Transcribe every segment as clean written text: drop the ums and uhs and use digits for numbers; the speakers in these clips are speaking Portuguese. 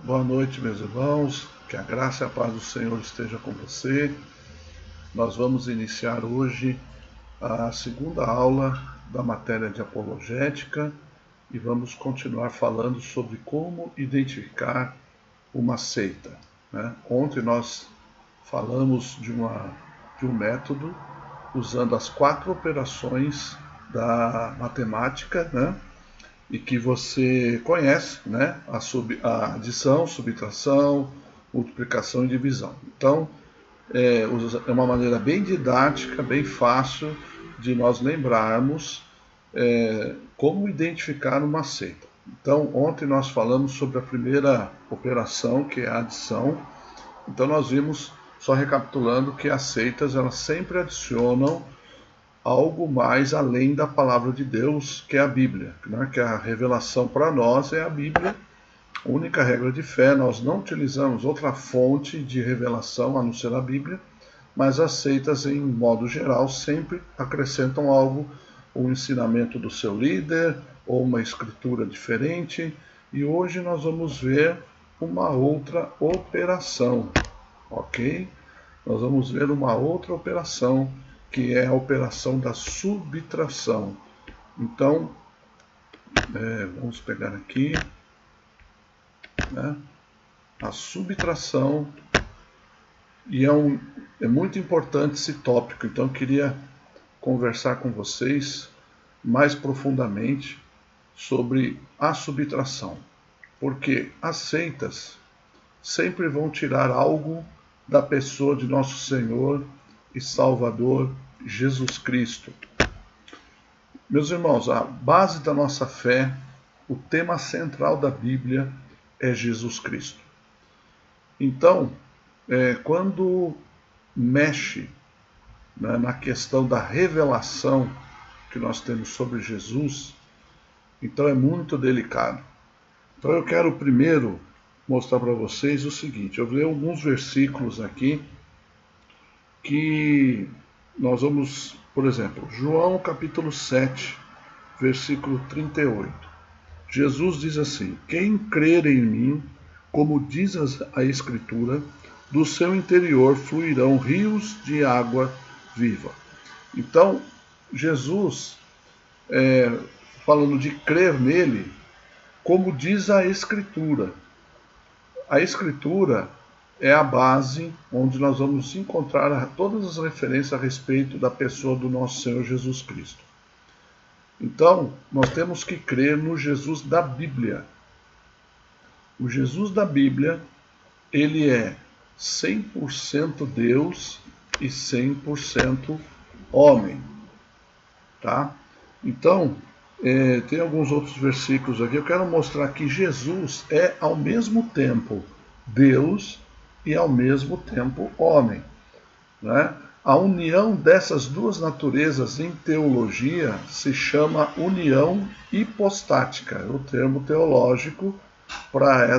Boa noite, meus irmãos, que a graça e a paz do Senhor esteja com você. Nós vamos iniciar hoje a segunda aula da matéria de apologética e vamos continuar falando sobre como identificar uma seita, né? Ontem nós falamos de um método usando as 4 operações da matemática, né? E que você conhece, né? A adição, subtração, multiplicação e divisão. Então, é uma maneira bem didática, bem fácil de nós lembrarmos como identificar uma seita. Então, ontem nós falamos sobre a primeira operação, que é a adição. Então, nós vimos, só recapitulando, que as seitas elas sempre adicionam algo mais além da palavra de Deus, que é a Bíblia, né? Que a revelação para nós é a Bíblia, única regra de fé. Nós não utilizamos outra fonte de revelação a não ser a Bíblia, mas as seitas, em modo geral, sempre acrescentam algo, um ensinamento do seu líder ou uma escritura diferente. E hoje nós vamos ver uma outra operação, ok? Nós vamos ver uma outra operação, que é a operação da subtração. Então, vamos pegar aqui, né, a subtração, e é muito importante esse tópico, então eu queria conversar com vocês mais profundamente sobre a subtração, porque as seitas sempre vão tirar algo da pessoa de nosso Senhor e Salvador Jesus Cristo. Meus irmãos, a base da nossa fé, o tema central da Bíblia é Jesus Cristo. Então, quando mexe, né, na questão da revelação que nós temos sobre Jesus, então é muito delicado. Então eu quero primeiro mostrar para vocês o seguinte: eu vou ler alguns versículos aqui que nós vamos, por exemplo, João capítulo 7, versículo 38. Jesus diz assim: quem crer em mim, como diz a Escritura, do seu interior fluirão rios de água viva. Então, Jesus, falando de crer nele, como diz a Escritura. A Escritura é a base onde nós vamos encontrar todas as referências a respeito da pessoa do nosso Senhor Jesus Cristo. Então, nós temos que crer no Jesus da Bíblia. O Jesus da Bíblia, ele é 100% Deus e 100% homem, tá? Então, tem alguns outros versículos aqui. Eu quero mostrar que Jesus é ao mesmo tempo Deus e ao mesmo tempo homem, né? A união dessas duas naturezas em teologia se chama união hipostática, é o termo teológico para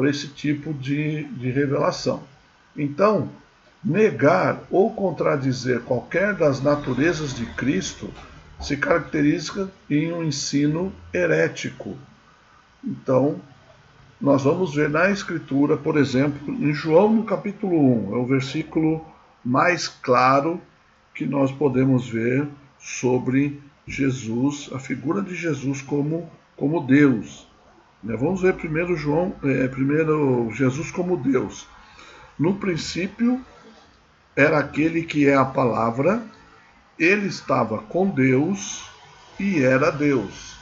esse tipo de revelação. Então, negar ou contradizer qualquer das naturezas de Cristo se caracteriza em um ensino herético. Então, nós vamos ver na Escritura, por exemplo, em João no capítulo 1, é o versículo mais claro que nós podemos ver sobre Jesus, a figura de Jesus como Deus. Vamos ver primeiro Jesus como Deus. No princípio era aquele que é a palavra, ele estava com Deus e era Deus.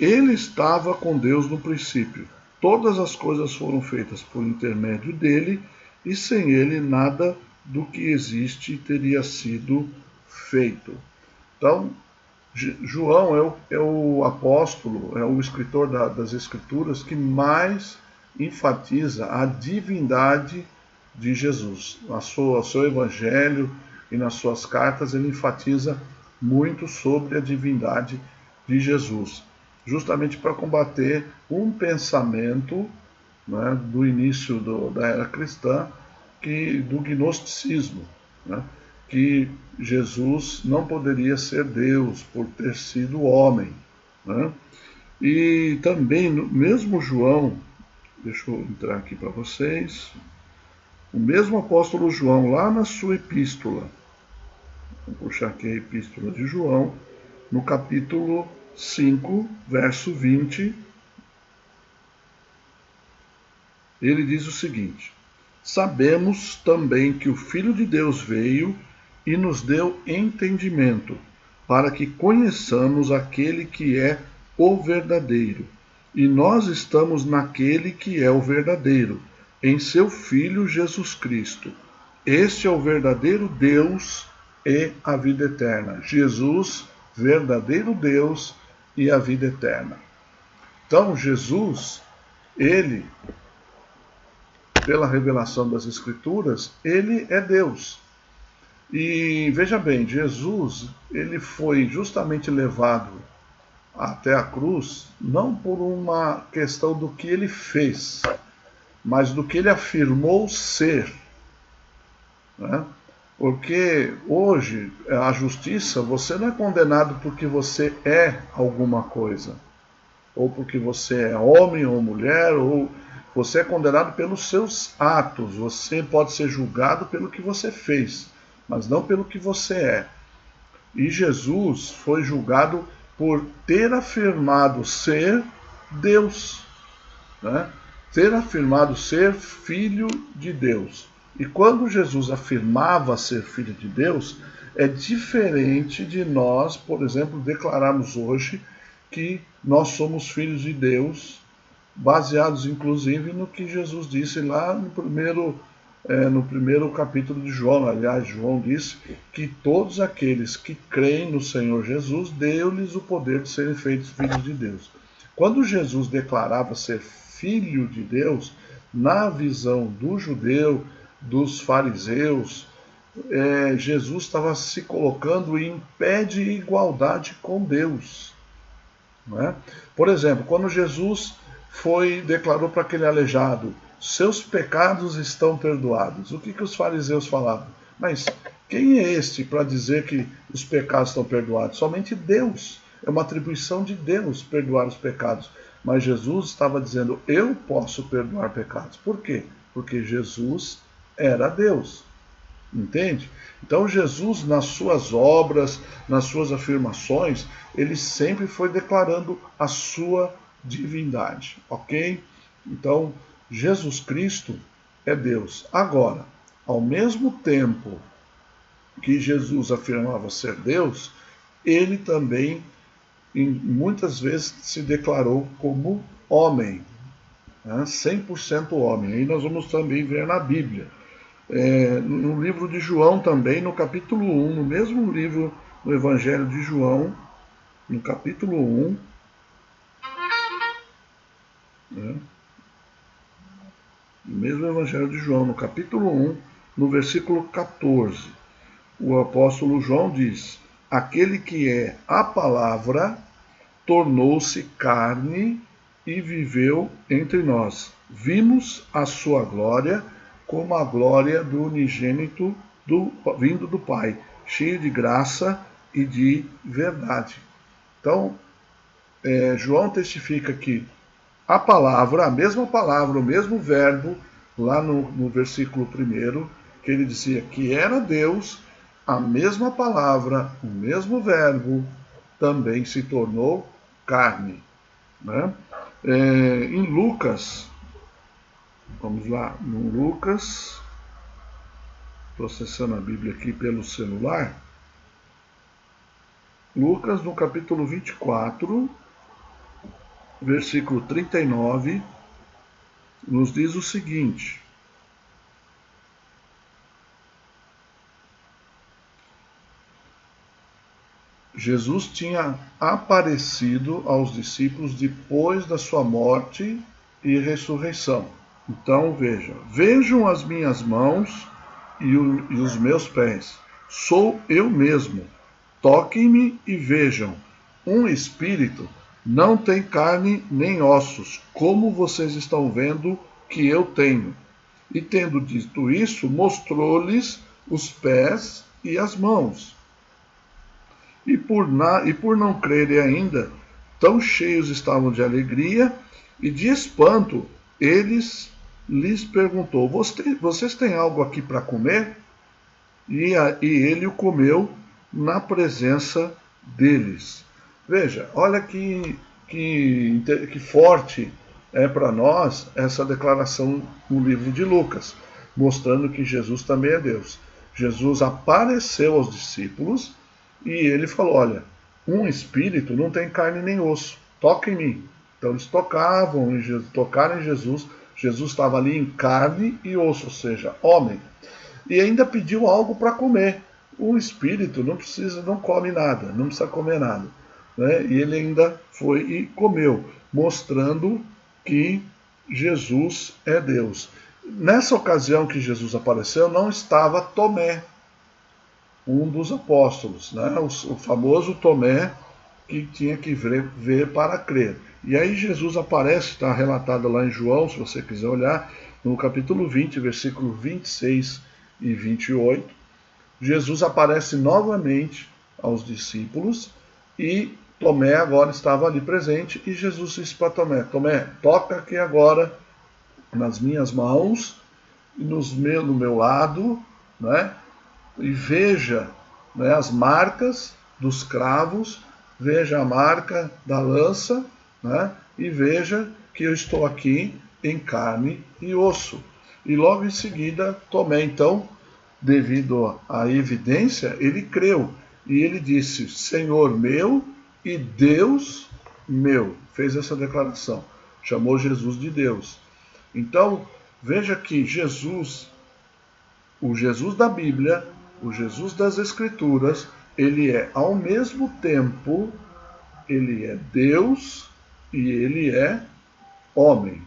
Ele estava com Deus no princípio. Todas as coisas foram feitas por intermédio dele, e sem ele nada do que existe teria sido feito. Então, João é o apóstolo, é o escritor das Escrituras que mais enfatiza a divindade de Jesus. No seu evangelho e nas suas cartas, ele enfatiza muito sobre a divindade de Jesus, justamente para combater um pensamento, né, do início da era cristã, do gnosticismo, né, que Jesus não poderia ser Deus por ter sido homem, né? E também no mesmo João, deixa eu entrar aqui para vocês, o mesmo apóstolo João, lá na sua epístola, vou puxar aqui a epístola de João, no capítulo 5, verso 20, ele diz o seguinte: sabemos também que o Filho de Deus veio e nos deu entendimento, para que conheçamos aquele que é o verdadeiro. E nós estamos naquele que é o verdadeiro, em seu Filho Jesus Cristo. Este é o verdadeiro Deus e a vida eterna. Jesus, verdadeiro Deus e a vida eterna. Então, Jesus, ele, pela revelação das Escrituras, ele é Deus. E veja bem, Jesus, ele foi justamente levado até a cruz, não por uma questão do que ele fez, mas do que ele afirmou ser. Né? Porque hoje, a justiça, você não é condenado porque você é alguma coisa, ou porque você é homem ou mulher, ou você é condenado pelos seus atos. Você pode ser julgado pelo que você fez, mas não pelo que você é. E Jesus foi julgado por ter afirmado ser Deus, né? Ter afirmado ser filho de Deus. E quando Jesus afirmava ser filho de Deus, é diferente de nós, por exemplo, declararmos hoje que nós somos filhos de Deus, baseados inclusive no que Jesus disse lá no primeiro capítulo de João. Aliás, João disse que todos aqueles que creem no Senhor Jesus, deu-lhes o poder de serem feitos filhos de Deus. Quando Jesus declarava ser filho de Deus, na visão do judeu, dos fariseus, Jesus estava se colocando em pé de igualdade com Deus. Não é? Por exemplo, quando Jesus declarou para aquele aleijado: seus pecados estão perdoados. O que os fariseus falavam? Mas quem é este para dizer que os pecados estão perdoados? Somente Deus. É uma atribuição de Deus perdoar os pecados. Mas Jesus estava dizendo: eu posso perdoar pecados. Por quê? Porque Jesus era Deus. Entende? Então Jesus, nas suas obras, nas suas afirmações, ele sempre foi declarando a sua divindade, ok? Então, Jesus Cristo é Deus. Agora, ao mesmo tempo que Jesus afirmava ser Deus, ele também, muitas vezes, se declarou como homem, né? 100% homem. Aí nós vamos também ver na Bíblia. No livro de João também, no capítulo 1, no mesmo livro, no Evangelho de João, no capítulo 1, né? No mesmo Evangelho de João, no capítulo 1, no versículo 14, o apóstolo João diz: aquele que é a palavra tornou-se carne e viveu entre nós. Vimos a sua glória, como a glória do unigênito vindo do Pai, cheio de graça e de verdade. Então, João testifica que a mesma palavra, o mesmo verbo, lá no versículo 1, que ele dizia que era Deus, a mesma palavra, o mesmo verbo, também se tornou carne. Né? Em Lucas, vamos lá, no Lucas, estou acessando a Bíblia aqui pelo celular. Lucas, no capítulo 24, versículo 39, nos diz o seguinte: Jesus tinha aparecido aos discípulos depois da sua morte e ressurreição. Então vejam as minhas mãos e os meus pés. Sou eu mesmo. Toquem-me e vejam. Um espírito não tem carne nem ossos, como vocês estão vendo que eu tenho. E tendo dito isso, mostrou-lhes os pés e as mãos. E por não crerem ainda, Tão cheios estavam de alegria e de espanto, lhes perguntou: vocês têm algo aqui para comer? E ele o comeu na presença deles. Veja, olha que forte é para nós essa declaração no livro de Lucas, mostrando que Jesus também é Deus. Jesus apareceu aos discípulos e ele falou: olha, um espírito não tem carne nem osso, toca em mim. Então eles tocaram em Jesus, Jesus estava ali em carne e osso, ou seja, homem. E ainda pediu algo para comer. O espírito não come nada, não precisa comer nada. Né? E ele ainda foi e comeu, mostrando que Jesus é Deus. Nessa ocasião que Jesus apareceu, não estava Tomé, um dos apóstolos, né? O famoso Tomé que tinha que ver para crer. E aí Jesus aparece, está relatado lá em João, se você quiser olhar, no capítulo 20, versículo 26 e 28, Jesus aparece novamente aos discípulos e Tomé agora estava ali presente e Jesus disse para Tomé: Tomé, toca aqui agora nas minhas mãos e no meu lado, né? E veja, né, as marcas dos cravos, veja a marca da lança, né? E veja que eu estou aqui em carne e osso. E logo em seguida, Tomé, então, devido à evidência, ele creu. E ele disse: Senhor meu e Deus meu. Fez essa declaração. Chamou Jesus de Deus. Então, veja que Jesus, o Jesus da Bíblia, o Jesus das Escrituras, ele é ao mesmo tempo, ele é Deus e ele é homem,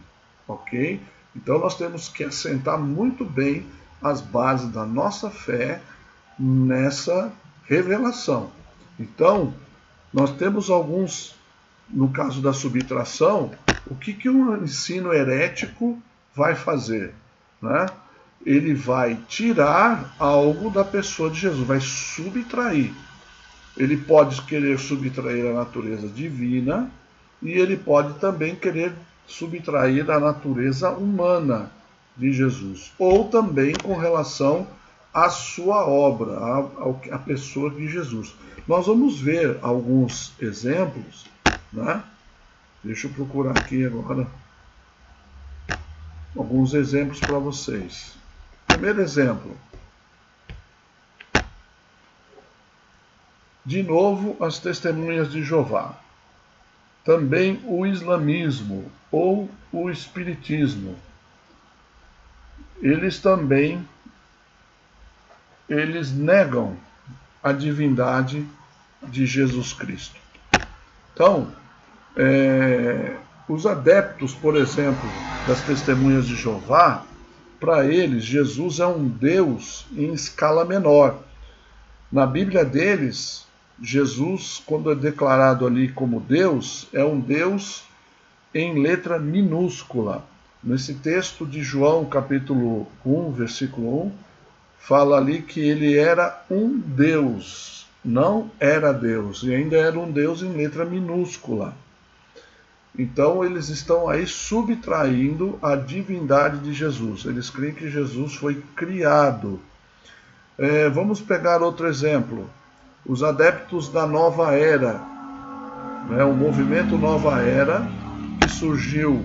ok? Então nós temos que assentar muito bem as bases da nossa fé nessa revelação. Então, nós temos alguns, no caso da subtração, o que um ensino herético vai fazer, né? Ele vai tirar algo da pessoa de Jesus, vai subtrair. Ele pode querer subtrair a natureza divina e ele pode também querer subtrair a natureza humana de Jesus, ou também com relação à sua obra, à pessoa de Jesus. Nós vamos ver alguns exemplos, né? Deixa eu procurar aqui agora alguns exemplos para vocês. Primeiro exemplo. De novo, as testemunhas de Jeová. Também o islamismo ou o espiritismo. Eles negam a divindade de Jesus Cristo. Então, os adeptos, por exemplo, das testemunhas de Jeová, para eles, Jesus é um Deus em escala menor. Na Bíblia deles, Jesus, quando é declarado ali como Deus, é um Deus em letra minúscula. Nesse texto de João, capítulo 1, versículo 1, fala ali que ele era um Deus, não era Deus, e ainda era um Deus em letra minúscula. Então eles estão aí subtraindo a divindade de Jesus. Eles creem que Jesus foi criado. Vamos pegar outro exemplo. Os adeptos da Nova Era, né? O movimento Nova Era, que surgiu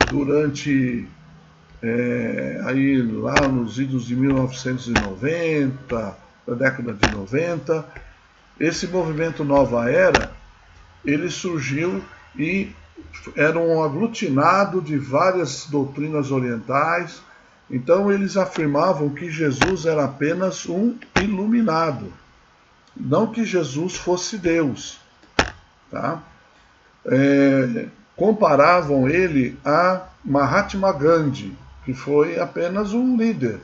durante aí lá nos idos de 1990, da década de 90. Esse movimento Nova Era, ele surgiu e era um aglutinado de várias doutrinas orientais. Então eles afirmavam que Jesus era apenas um iluminado, não que Jesus fosse Deus. Tá? Comparavam ele a Mahatma Gandhi, que foi apenas um líder.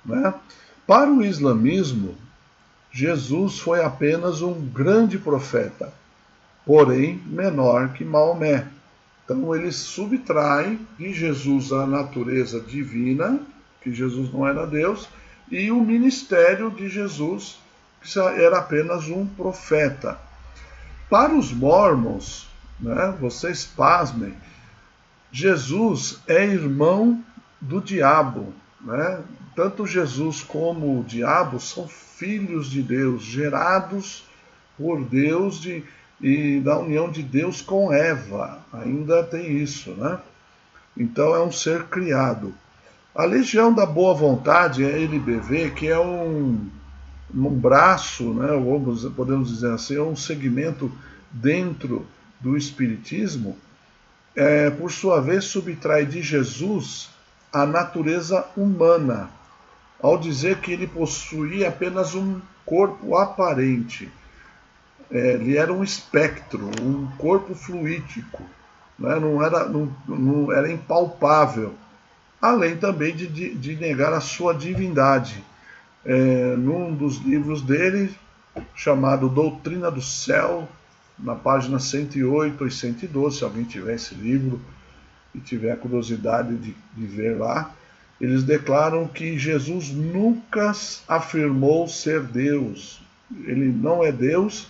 Né? Para o islamismo, Jesus foi apenas um grande profeta, porém menor que Maomé. Então eles subtraem de Jesus a natureza divina, que Jesus não era Deus, e o ministério de Jesus, que era apenas um profeta. Para os mormons, né, vocês pasmem, Jesus é irmão do diabo, né? Tanto Jesus como o diabo são filhos de Deus, gerados por Deus e da união de Deus com Eva. Ainda tem isso, né? Então é um ser criado. A Legião da Boa Vontade, a LBV, que é um braço, né, ou podemos dizer assim, é um segmento dentro do Espiritismo, por sua vez subtrai de Jesus a natureza humana, ao dizer que ele possuía apenas um corpo aparente. Ele era um espectro, um corpo fluídico, né, não era impalpável, além também de negar a sua divindade. Num dos livros dele, chamado Doutrina do Céu, na página 108 e 112, se alguém tiver esse livro e tiver a curiosidade de ver lá, eles declaram que Jesus nunca afirmou ser Deus. Ele não é Deus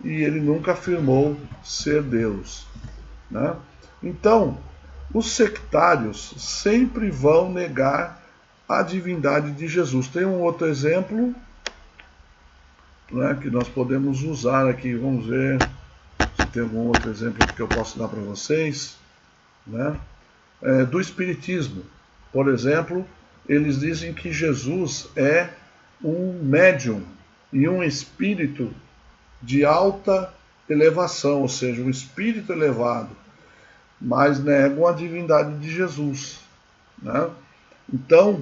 e ele nunca afirmou ser Deus, né? Então, os sectários sempre vão negar a divindade de Jesus. Tem um outro exemplo, né, que nós podemos usar aqui. Vamos ver se tem algum outro exemplo que eu posso dar para vocês, né? Do Espiritismo, por exemplo, eles dizem que Jesus é um médium e um espírito de alta elevação, ou seja, um espírito elevado, mas negam a divindade de Jesus, né? Então,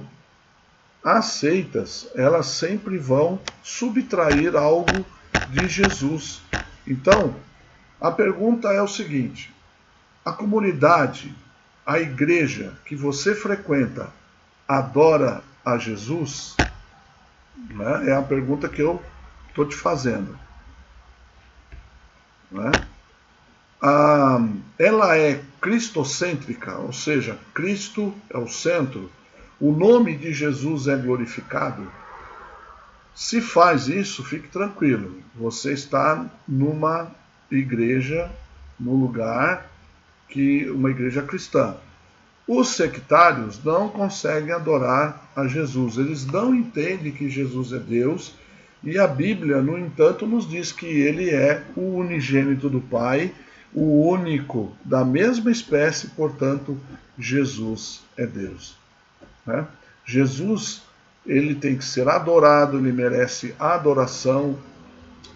as seitas, elas sempre vão subtrair algo de Jesus. Então, a pergunta é o seguinte: a comunidade, a igreja que você frequenta, adora a Jesus? Né? É a pergunta que eu estou te fazendo. Né? Ela é cristocêntrica, ou seja, Cristo é o centro. O nome de Jesus é glorificado. Se faz isso, fique tranquilo. Você está numa igreja, num lugar uma igreja cristã. Os sectários não conseguem adorar a Jesus. Eles não entendem que Jesus é Deus. E a Bíblia, no entanto, nos diz que ele é o unigênito do Pai, o único da mesma espécie, portanto, Jesus é Deus. Né? Jesus, ele tem que ser adorado, ele merece adoração.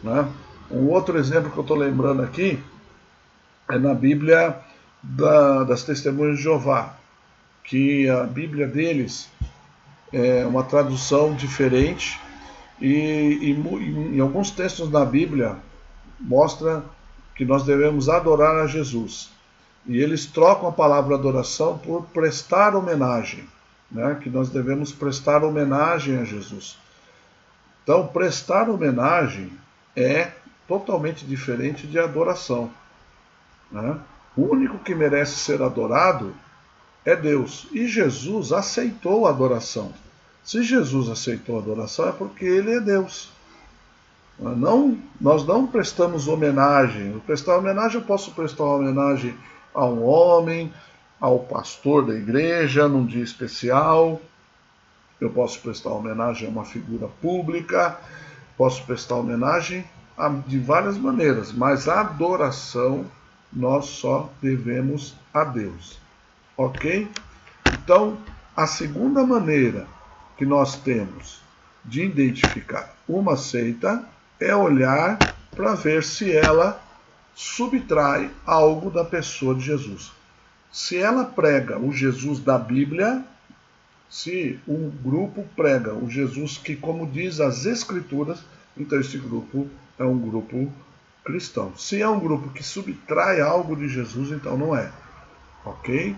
Né? Um outro exemplo que eu estou lembrando aqui é na Bíblia das Testemunhas de Jeová, que a Bíblia deles é uma tradução diferente e em alguns textos da Bíblia mostra que nós devemos adorar a Jesus. E eles trocam a palavra adoração por prestar homenagem, né? Que nós devemos prestar homenagem a Jesus. Então, prestar homenagem é totalmente diferente de adoração, né? O único que merece ser adorado é Deus. E Jesus aceitou a adoração. Se Jesus aceitou a adoração é porque ele é Deus. Nós não prestamos homenagem. Prestar homenagem, eu posso prestar homenagem a um homem, ao pastor da igreja, num dia especial. Eu posso prestar homenagem a uma figura pública. Posso prestar homenagem de várias maneiras. Mas a adoração nós só devemos a Deus. Ok? Então, a segunda maneira que nós temos de identificar uma seita é olhar para ver se ela subtrai algo da pessoa de Jesus. Se ela prega o Jesus da Bíblia, se um grupo prega o Jesus que, como diz as Escrituras, então esse grupo é um grupo cristão. Se é um grupo que subtrai algo de Jesus, então não é. Ok?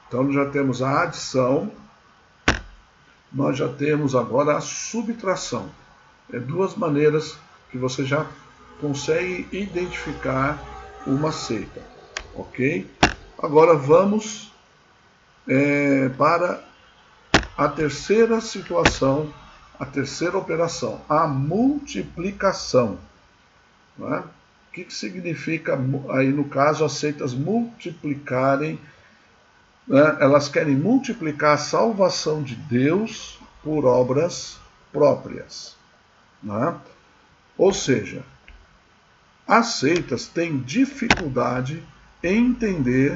Então já temos a adição, nós já temos agora a subtração. É duas maneiras que você já consegue identificar uma seita. Ok? Agora vamos para a terceira situação, a terceira operação, a multiplicação. Né? O que significa, aí no caso, as seitas multiplicarem, né? Elas querem multiplicar a salvação de Deus por obras próprias, né? Ou seja, as seitas têm dificuldade em entender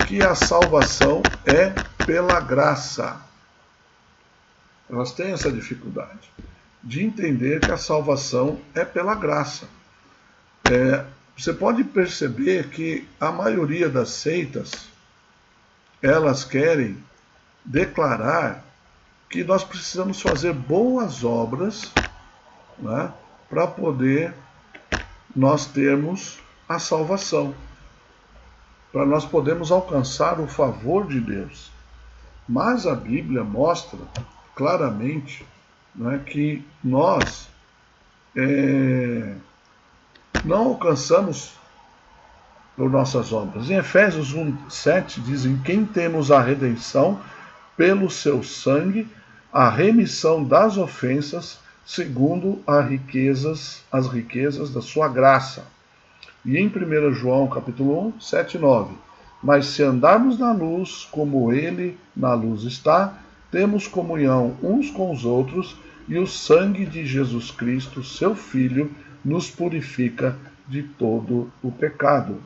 que a salvação é pela graça. Elas têm essa dificuldade de entender que a salvação é pela graça. Você pode perceber que a maioria das seitas, elas querem declarar que nós precisamos fazer boas obras, né, para poder nós termos a salvação, para nós podermos alcançar o favor de Deus. Mas a Bíblia mostra claramente, né, que nós não alcançamos por nossas obras. Em Efésios 1:7 diz: em quem temos a redenção pelo seu sangue, a remissão das ofensas, segundo as riquezas da sua graça. E em 1 João capítulo 1, 7 e 9: mas se andarmos na luz, como ele na luz está, temos comunhão uns com os outros, e o sangue de Jesus Cristo, seu Filho, nos purifica de todo o pecado.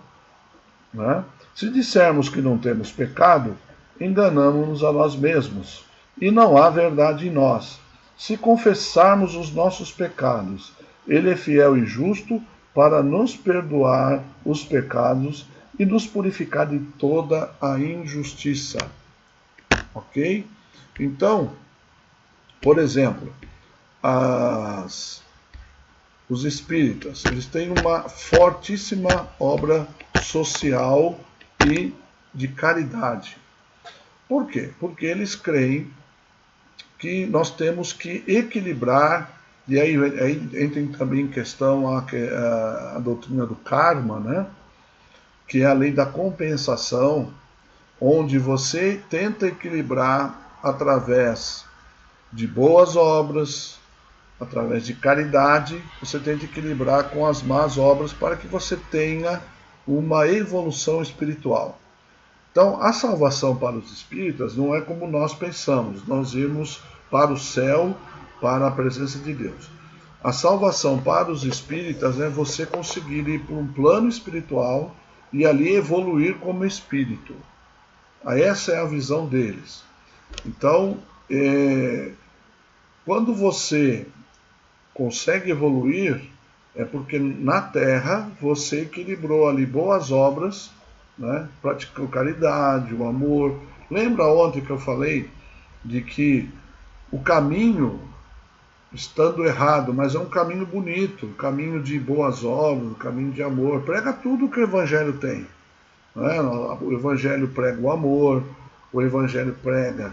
Né? Se dissermos que não temos pecado, enganamos-nos a nós mesmos, e não há verdade em nós. Se confessarmos os nossos pecados, ele é fiel e justo para nos perdoar os pecados e nos purificar de toda a injustiça. Ok? Então, por exemplo, os espíritas, eles têm uma fortíssima obra social e de caridade. Por quê? Porque eles creem que nós temos que equilibrar, e aí entra também em questão a doutrina do karma, né? Que é a lei da compensação, onde você tenta equilibrar através de boas obras, através de caridade, você tenta equilibrar com as más obras para que você tenha uma evolução espiritual. Então, a salvação para os espíritas não é como nós pensamos, nós irmos para o céu, para a presença de Deus. A salvação para os espíritas é você conseguir ir para um plano espiritual e ali evoluir como espírito. Essa é a visão deles. Então, quando você consegue evoluir, é porque na Terra você equilibrou ali boas obras, né? Praticou caridade, o amor. Lembra ontem que eu falei de que o caminho, estando errado, mas é um caminho bonito, um caminho de boas obras, um caminho de amor. Prega tudo que o Evangelho tem. Né? O Evangelho prega o amor, o Evangelho prega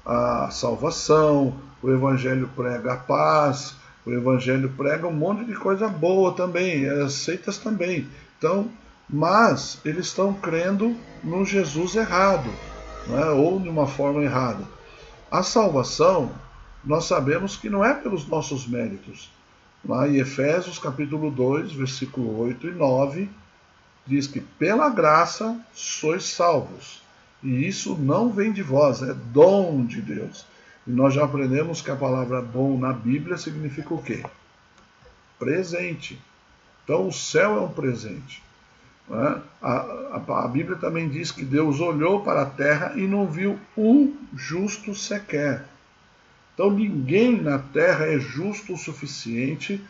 a salvação, o Evangelho prega a paz, o Evangelho prega um monte de coisa boa também, as seitas também. Então, mas eles estão crendo no Jesus errado, né? Ou de uma forma errada. A salvação, nós sabemos que não é pelos nossos méritos. Lá em Efésios capítulo 2, versículo 8 e 9, diz que pela graça sois salvos. E isso não vem de vós, é dom de Deus. E nós já aprendemos que a palavra dom na Bíblia significa o quê? Presente. Então o céu é um presente. Né? A Bíblia também diz que Deus olhou para a terra e não viu um justo sequer. Então ninguém na terra é justo o suficiente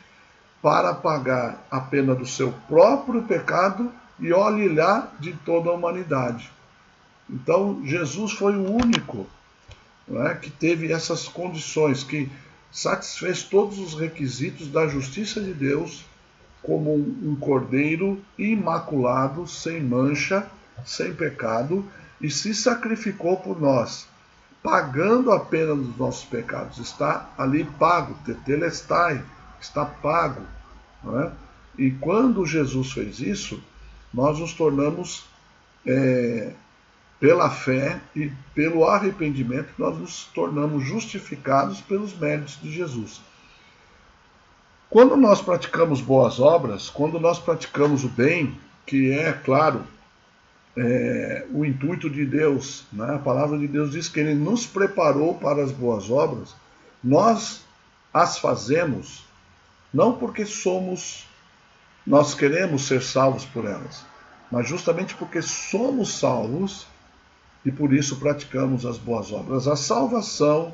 para pagar a pena do seu próprio pecado e olhe lá de toda a humanidade. Então Jesus foi o único, né, que teve essas condições, que satisfez todos os requisitos da justiça de Deus, como um cordeiro imaculado, sem mancha, sem pecado, e se sacrificou por nós, pagando a pena dos nossos pecados. Está ali pago, tetelestai, está pago. Não é? E quando Jesus fez isso, nós nos tornamos, pela fé e pelo arrependimento, nós nos tornamos justificados pelos méritos de Jesus. Quando nós praticamos boas obras, quando nós praticamos o bem, que é, claro, o intuito de Deus, né? A palavra de Deus diz que Ele nos preparou para as boas obras, nós as fazemos não porque nós queremos ser salvos por elas, mas justamente porque somos salvos e por isso praticamos as boas obras. A salvação,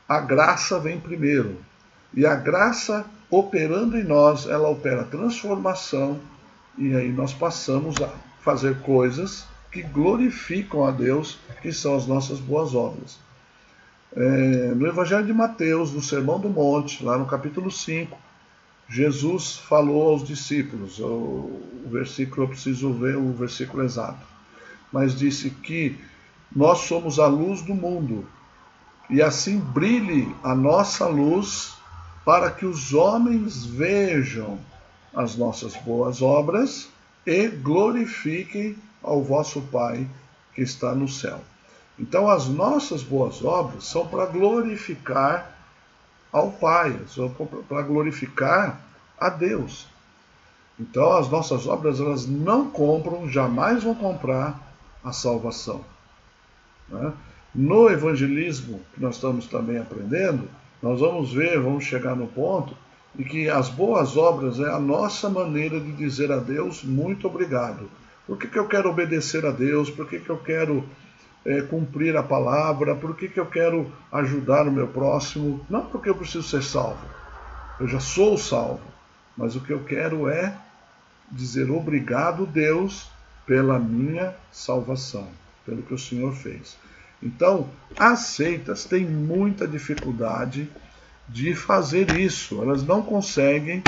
a graça vem primeiro, e a graça operando em nós, ela opera transformação, e aí nós passamos a fazer coisas que glorificam a Deus, que são as nossas boas obras. No Evangelho de Mateus, no Sermão do Monte, lá no capítulo 5, Jesus falou aos discípulos, o versículo, eu preciso ver o versículo exato, mas disse que nós somos a luz do mundo, e assim brilhe a nossa luz para que os homens vejam as nossas boas obras e glorifiquem ao vosso Pai que está no céu. Então as nossas boas obras são para glorificar ao Pai, são para glorificar a Deus. Então as nossas obras, elas não compram, jamais vão comprar a salvação, né? No evangelismo, que nós estamos também aprendendo, nós vamos chegar no ponto de que as boas obras é a nossa maneira de dizer a Deus muito obrigado. Por que eu quero obedecer a Deus? Por que eu quero cumprir a palavra? Por que eu quero ajudar o meu próximo? Não porque eu preciso ser salvo. Eu já sou salvo. Mas o que eu quero é dizer obrigado, Deus, pela minha salvação, pelo que o Senhor fez. Então, as seitas têm muita dificuldade de fazer isso. Elas não conseguem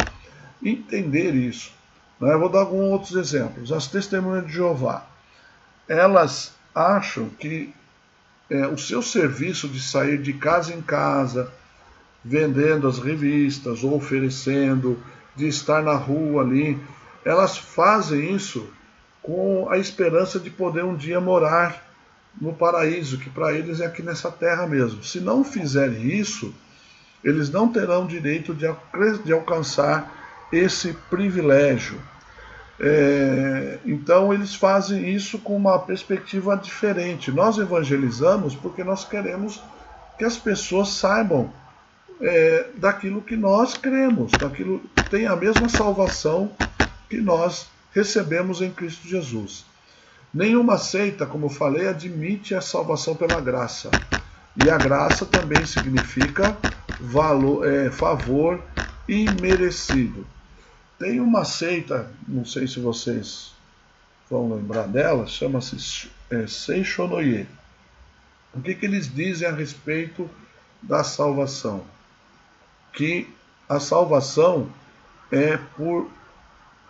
entender isso. Eu vou dar alguns outros exemplos. As testemunhas de Jeová, elas acham que o seu serviço de sair de casa em casa, vendendo as revistas ou oferecendo, de estar na rua ali, elas fazem isso com a esperança de poder um dia morar no paraíso, que para eles é aqui nessa terra mesmo. Se não fizerem isso, eles não terão direito de alcançar esse privilégio. Então eles fazem isso com uma perspectiva diferente. Nós evangelizamos porque nós queremos que as pessoas saibam daquilo que nós cremos, daquilo que tem a mesma salvação que nós recebemos em Cristo Jesus. Nenhuma seita, como eu falei, admite a salvação pela graça. E a graça também significa favor imerecido. Tem uma seita, não sei se vocês vão lembrar dela, chama-se Seishonoye. O que eles dizem a respeito da salvação? Que a salvação é por...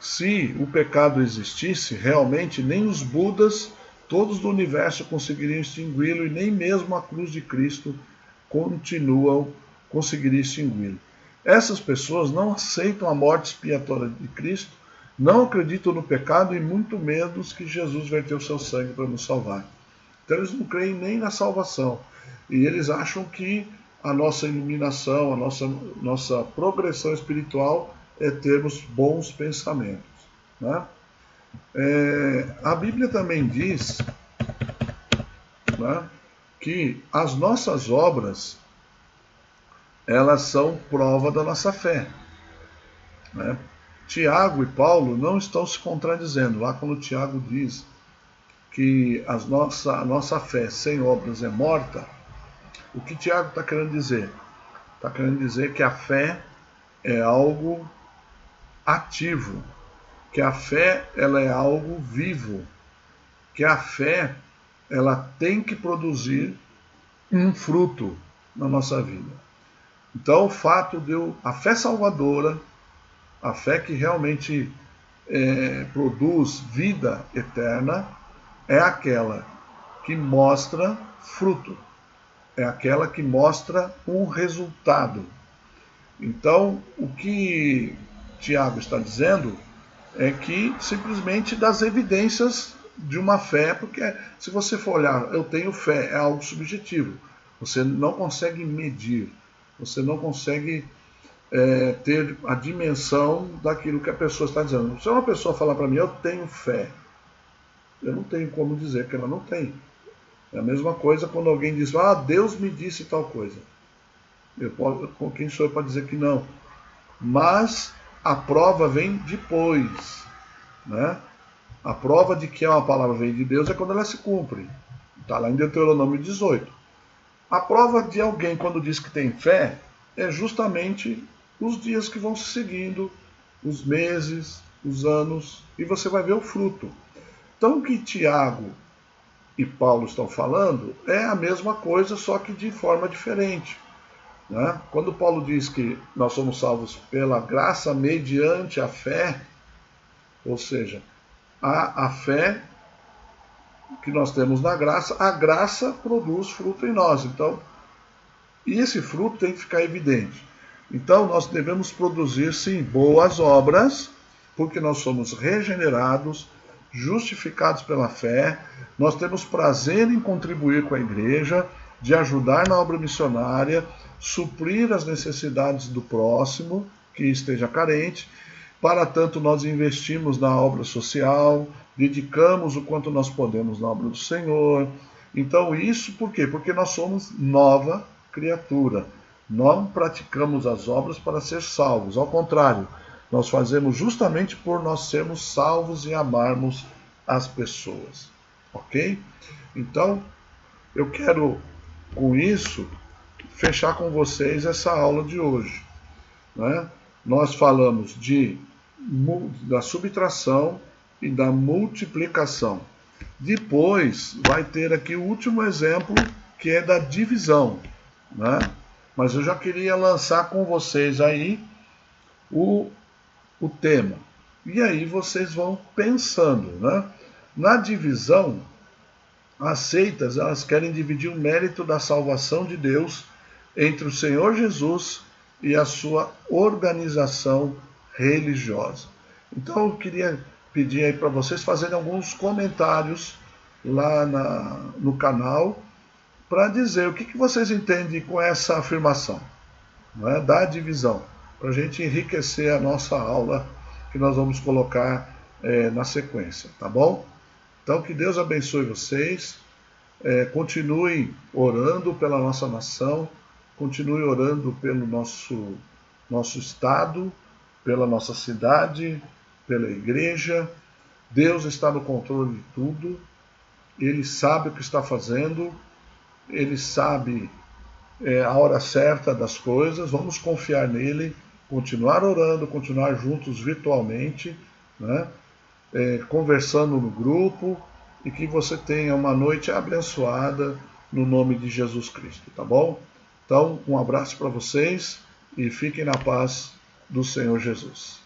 Se o pecado existisse, realmente nem os Budas, todos do universo, conseguiriam extingui-lo, e nem mesmo a cruz de Cristo conseguiria extingui-lo. Essas pessoas não aceitam a morte expiatória de Cristo, não acreditam no pecado e muito menos que Jesus verteu o seu sangue para nos salvar. Então eles não creem nem na salvação. E eles acham que a nossa iluminação, a nossa progressão espiritual é termos bons pensamentos, né? A Bíblia também diz, né, que as nossas obras, elas são prova da nossa fé, né? Tiago e Paulo não estão se contradizendo. Lá quando Tiago diz que a nossa fé sem obras é morta, o que Tiago está querendo dizer? Está querendo dizer que a fé é algo ativo, que a fé ela é algo vivo, que a fé ela tem que produzir um fruto na nossa vida. Então o fato a fé salvadora, a fé que realmente produz vida eterna, é aquela que mostra fruto, é aquela que mostra um resultado. Então o que Tiago está dizendo é que simplesmente das evidências de uma fé, porque se você for olhar, eu tenho fé, é algo subjetivo. Você não consegue medir, você não consegue ter a dimensão daquilo que a pessoa está dizendo. Se uma pessoa falar para mim, eu tenho fé, eu não tenho como dizer que ela não tem. É a mesma coisa quando alguém diz, Deus me disse tal coisa. Quem sou eu para dizer que não? Mas a prova vem depois, né? A prova de que uma palavra vem de Deus é quando ela se cumpre. Está lá em Deuteronômio 18. A prova de alguém quando diz que tem fé é justamente os dias que vão se seguindo, os meses, os anos, e você vai ver o fruto. Então o que Tiago e Paulo estão falando é a mesma coisa, só que de forma diferente. Né? Quando Paulo diz que nós somos salvos pela graça mediante a fé, ou seja, a fé que nós temos na graça, a graça produz fruto em nós. Então, e esse fruto tem que ficar evidente. Então, nós devemos produzir, sim, boas obras, porque nós somos regenerados, justificados pela fé, nós temos prazer em contribuir com a igreja, de ajudar na obra missionária, suprir as necessidades do próximo que esteja carente. Para tanto, nós investimos na obra social, dedicamos o quanto nós podemos na obra do Senhor. Então, isso por quê? Porque nós somos nova criatura. Não praticamos as obras para ser salvos, ao contrário, nós fazemos justamente por nós sermos salvos e amarmos as pessoas. Ok? Então, eu quero, com isso, fechar com vocês essa aula de hoje. Né? Nós falamos da subtração e da multiplicação. Depois vai ter aqui o último exemplo, que é da divisão. Né? Mas eu já queria lançar com vocês aí o tema. E aí vocês vão pensando. Né? Na divisão, as seitas elas querem dividir o mérito da salvação de Deus entre o Senhor Jesus e a sua organização religiosa. Então eu queria pedir aí para vocês fazerem alguns comentários lá no canal para dizer o que vocês entendem com essa afirmação, né, da divisão, para a gente enriquecer a nossa aula que nós vamos colocar na sequência, tá bom? Então que Deus abençoe vocês, continuem orando pela nossa nação, continue orando pelo nosso estado, pela nossa cidade, pela igreja. Deus está no controle de tudo, Ele sabe o que está fazendo, Ele sabe a hora certa das coisas. Vamos confiar nele, continuar orando, continuar juntos virtualmente, né? Conversando no grupo, e que você tenha uma noite abençoada no nome de Jesus Cristo, tá bom? Então, um abraço para vocês e fiquem na paz do Senhor Jesus.